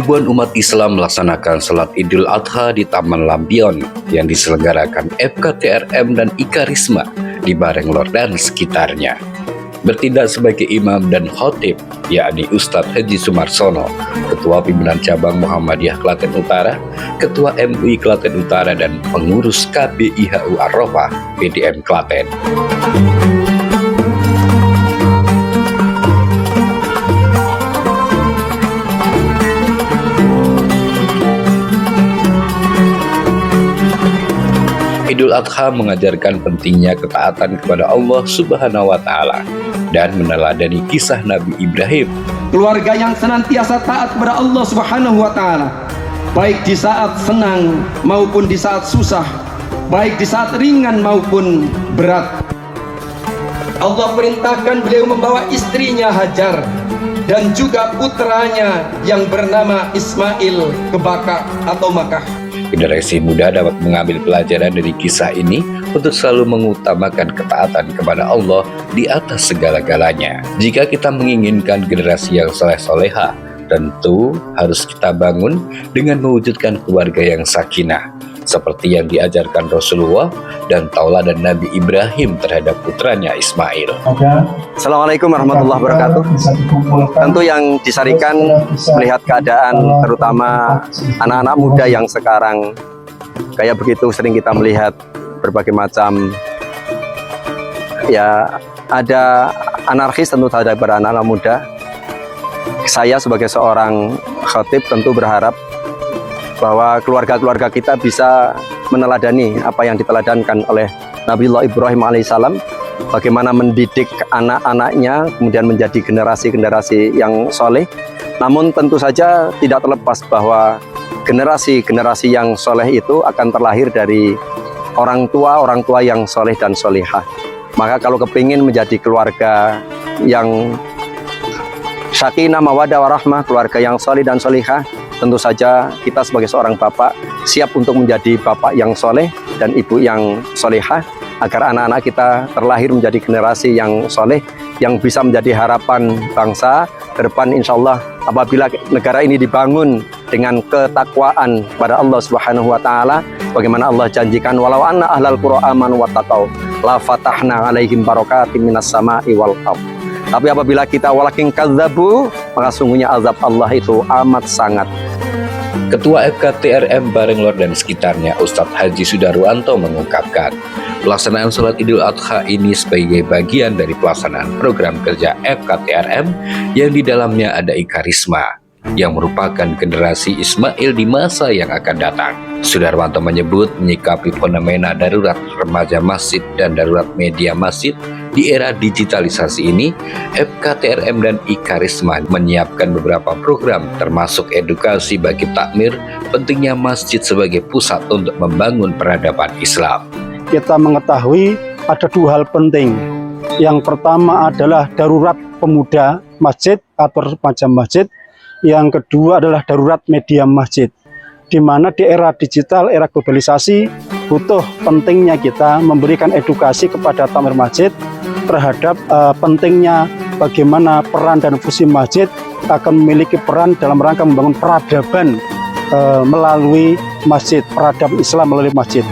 Ribuan umat Islam melaksanakan salat Idul Adha di Taman Lampion yang diselenggarakan FKTRM dan Ikarisma di Barenglor dan sekitarnya. Bertindak sebagai imam dan khotib, yakni Ustadz Haji Sumarsono, Ketua Pimpinan Cabang Muhammadiyah Klaten Utara, Ketua MUI Klaten Utara, dan pengurus KBIHU Ar-Rofah PDM Klaten. Idul Adha mengajarkan pentingnya ketaatan kepada Allah Subhanahu wa Ta'ala dan meneladani kisah Nabi Ibrahim. Keluarga yang senantiasa taat kepada Allah Subhanahu wa Ta'ala, baik di saat senang maupun di saat susah, baik di saat ringan maupun berat. Allah perintahkan beliau membawa istrinya Hajar dan juga putranya yang bernama Ismail ke Baka atau Makkah. Generasi muda dapat mengambil pelajaran dari kisah ini untuk selalu mengutamakan ketaatan kepada Allah di atas segala-galanya. Jika kita menginginkan generasi yang soleh-soleha, tentu harus kita bangun dengan mewujudkan keluarga yang sakinah, seperti yang diajarkan Rasulullah dan tauladan Nabi Ibrahim terhadap putranya Ismail. Assalamualaikum warahmatullahi wabarakatuh. Tentu yang disarikan melihat keadaan terutama anak-anak muda yang sekarang kayak begitu, sering kita melihat berbagai macam ya, ada anarkis tentu terhadap anak-anak muda. Saya sebagai seorang khatib tentu berharap bahwa keluarga-keluarga kita bisa meneladani apa yang diteladankan oleh Nabiullah Ibrahim alaihissalam, bagaimana mendidik anak-anaknya kemudian menjadi generasi-generasi yang soleh. Namun tentu saja tidak terlepas bahwa generasi-generasi yang soleh itu akan terlahir dari orang tua yang soleh dan solehah. Maka kalau kepingin menjadi keluarga yang sakinah mawaddah warahmah, keluarga yang soleh dan solehah, tentu saja kita sebagai seorang bapak siap untuk menjadi bapak yang soleh dan ibu yang solehah, agar anak-anak kita terlahir menjadi generasi yang soleh, yang bisa menjadi harapan bangsa ke depan. Insya Allah apabila negara ini dibangun dengan ketakwaan pada Allah Subhanahu wa Ta'ala, bagaimana Allah janjikan, walau anna ahlal qura amanu wattaqau la fatahna alaihim barakatim minas sama'i wal ardh. Tapi apabila kita walakin kadzabu, maka sungguhnya azab Allah itu amat sangat. Ketua FKTRM Barenglor dan sekitarnya, Ustadz Haji Sudarwanto, mengungkapkan pelaksanaan sholat Idul Adha ini sebagai bagian dari pelaksanaan program kerja FKTRM yang di dalamnya ada Ikarisma, yang merupakan generasi Ismail di masa yang akan datang. Sudarwanto menyebut menyikapi fenomena darurat remaja masjid dan darurat media masjid di era digitalisasi ini, FKTRM dan Ikarisma menyiapkan beberapa program termasuk edukasi bagi takmir, pentingnya masjid sebagai pusat untuk membangun peradaban Islam. Kita mengetahui ada dua hal penting. Yang pertama adalah darurat pemuda masjid atau remaja masjid. Yang kedua adalah darurat media masjid, di mana di era digital, era globalisasi, butuh pentingnya kita memberikan edukasi kepada takmir masjid terhadap pentingnya bagaimana peran dan fungsi masjid akan memiliki peran dalam rangka membangun peradaban melalui masjid, peradaban Islam melalui masjid.